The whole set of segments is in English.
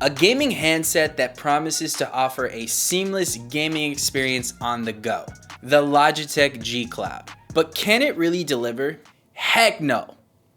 A gaming handset that promises to offer a seamless gaming experience on the go. The Logitech G Cloud. But can it really deliver? Heck no.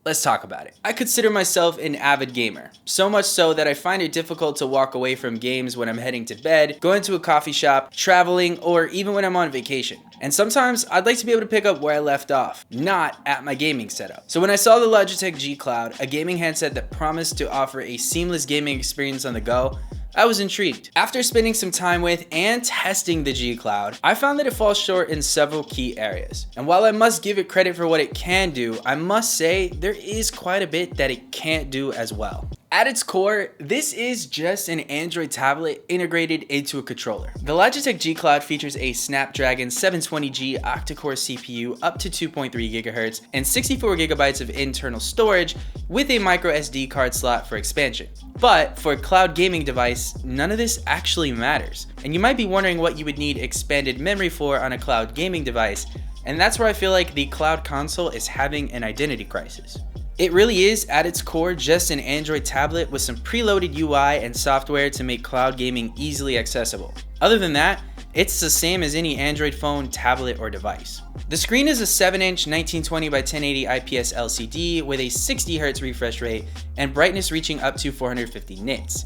Let's talk about it. I consider myself an avid gamer, so much so that I find it difficult to walk away from games when I'm heading to bed, going to a coffee shop, traveling, or even when I'm on vacation. And sometimes I'd like to be able to pick up where I left off, not at my gaming setup. So when I saw the Logitech G Cloud, a gaming handset that promised to offer a seamless gaming experience on the go, I was intrigued. After spending some time with and testing the G Cloud, I found that it falls short in several key areas. And while I must give it credit for what it can do, I must say there is quite a bit that it can't do as well. At its core, this is just an Android tablet integrated into a controller. The Logitech G Cloud features a Snapdragon 720G octa-core CPU up to 2.3 GHz and 64 GB of internal storage with a micro SD card slot for expansion. But for a cloud gaming device, none of this actually matters. And you might be wondering what you would need expanded memory for on a cloud gaming device, and that's where I feel like the cloud console is having an identity crisis. It really is, at its core, just an Android tablet with some preloaded UI and software to make cloud gaming easily accessible. Other than that, it's the same as any Android phone, tablet, or device. The screen is a 7-inch 1920 by 1080 IPS LCD with a 60 Hz refresh rate and brightness reaching up to 450 nits.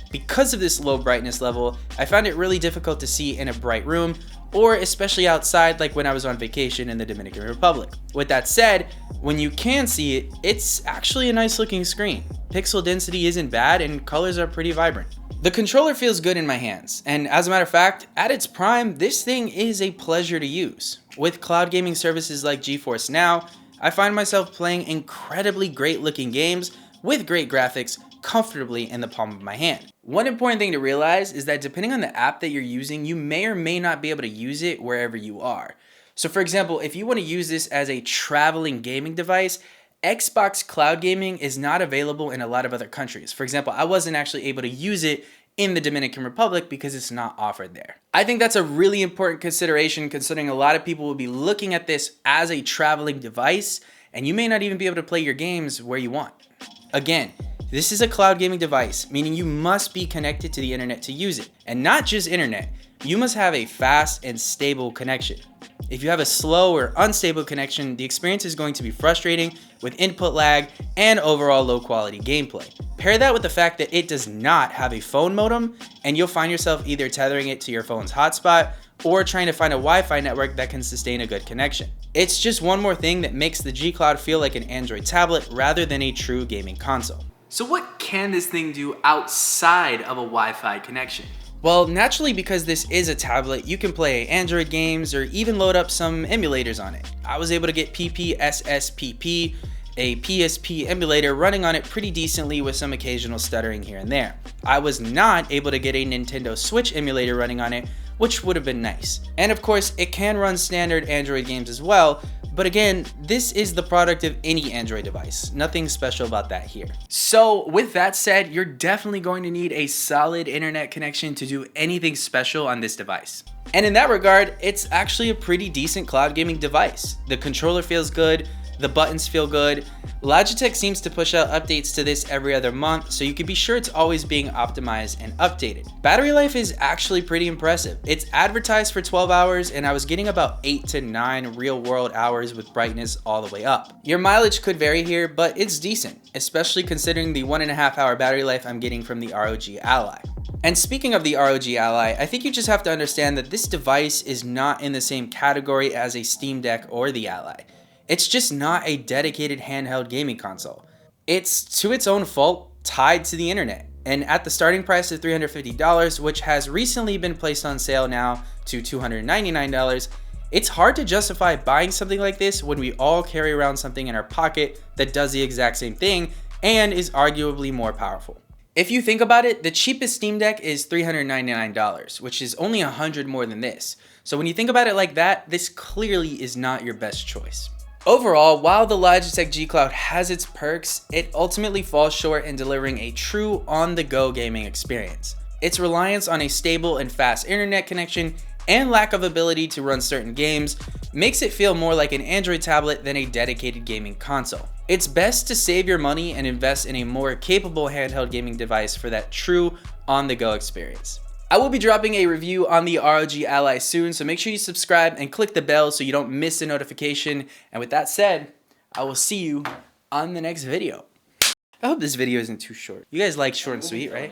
Because of this low brightness level, I found it really difficult to see in a bright room, or especially outside like when I was on vacation in the Dominican Republic. With that said, when you can see it, it's actually a nice looking screen. Pixel density isn't bad and colors are pretty vibrant. The controller feels good in my hands, and as a matter of fact, at its prime, this thing is a pleasure to use. With cloud gaming services like GeForce Now, I find myself playing incredibly great looking games with great graphics comfortably in the palm of my hand. One important thing to realize is that depending on the app that you're using, you may or may not be able to use it wherever you are. So for example, if you want to use this as a traveling gaming device, Xbox Cloud Gaming is not available in a lot of other countries. For example, I wasn't actually able to use it in the Dominican Republic because it's not offered there. I think that's a really important consideration considering a lot of people will be looking at this as a traveling device and you may not even be able to play your games where you want. Again, this is a cloud gaming device, meaning you must be connected to the internet to use it. And not just internet, you must have a fast and stable connection. If you have a slow or unstable connection, the experience is going to be frustrating with input lag and overall low quality gameplay. Pair that with the fact that it does not have a phone modem, and you'll find yourself either tethering it to your phone's hotspot or trying to find a Wi-Fi network that can sustain a good connection. It's just one more thing that makes the G Cloud feel like an Android tablet rather than a true gaming console. So what can this thing do outside of a Wi-Fi connection? Well, naturally, because this is a tablet, you can play Android games or even load up some emulators on it. I was able to get PPSSPP, a PSP emulator, running on it pretty decently with some occasional stuttering here and there. I was not able to get a Nintendo Switch emulator running on it, which would have been nice. And of course, it can run standard Android games as well, but again, this is the product of any Android device. Nothing special about that here. So with that said, you're definitely going to need a solid internet connection to do anything special on this device. And in that regard, it's actually a pretty decent cloud gaming device. The controller feels good, the buttons feel good. Logitech seems to push out updates to this every other month, so you can be sure it's always being optimized and updated. Battery life is actually pretty impressive. It's advertised for 12 hours, and I was getting about 8 to 9 real world hours with brightness all the way up. Your mileage could vary here, but it's decent, especially considering the 1.5 hour battery life I'm getting from the ROG Ally. And speaking of the ROG Ally, I think you just have to understand that this device is not in the same category as a Steam Deck or the Ally. It's just not a dedicated handheld gaming console. It's, to its own fault, tied to the internet. And at the starting price of $350, which has recently been placed on sale now to $299, it's hard to justify buying something like this when we all carry around something in our pocket that does the exact same thing and is arguably more powerful. If you think about it, the cheapest Steam Deck is $399, which is only $100 more than this. So when you think about it like that, this clearly is not your best choice. Overall, while the Logitech G Cloud has its perks, it ultimately falls short in delivering a true on-the-go gaming experience. Its reliance on a stable and fast internet connection and lack of ability to run certain games makes it feel more like an Android tablet than a dedicated gaming console. It's best to save your money and invest in a more capable handheld gaming device for that true on-the-go experience. I will be dropping a review on the ROG Ally soon, so make sure you subscribe and click the bell so you don't miss a notification. And with that said, I will see you on the next video. I hope this video isn't too short. You guys like short and sweet, right?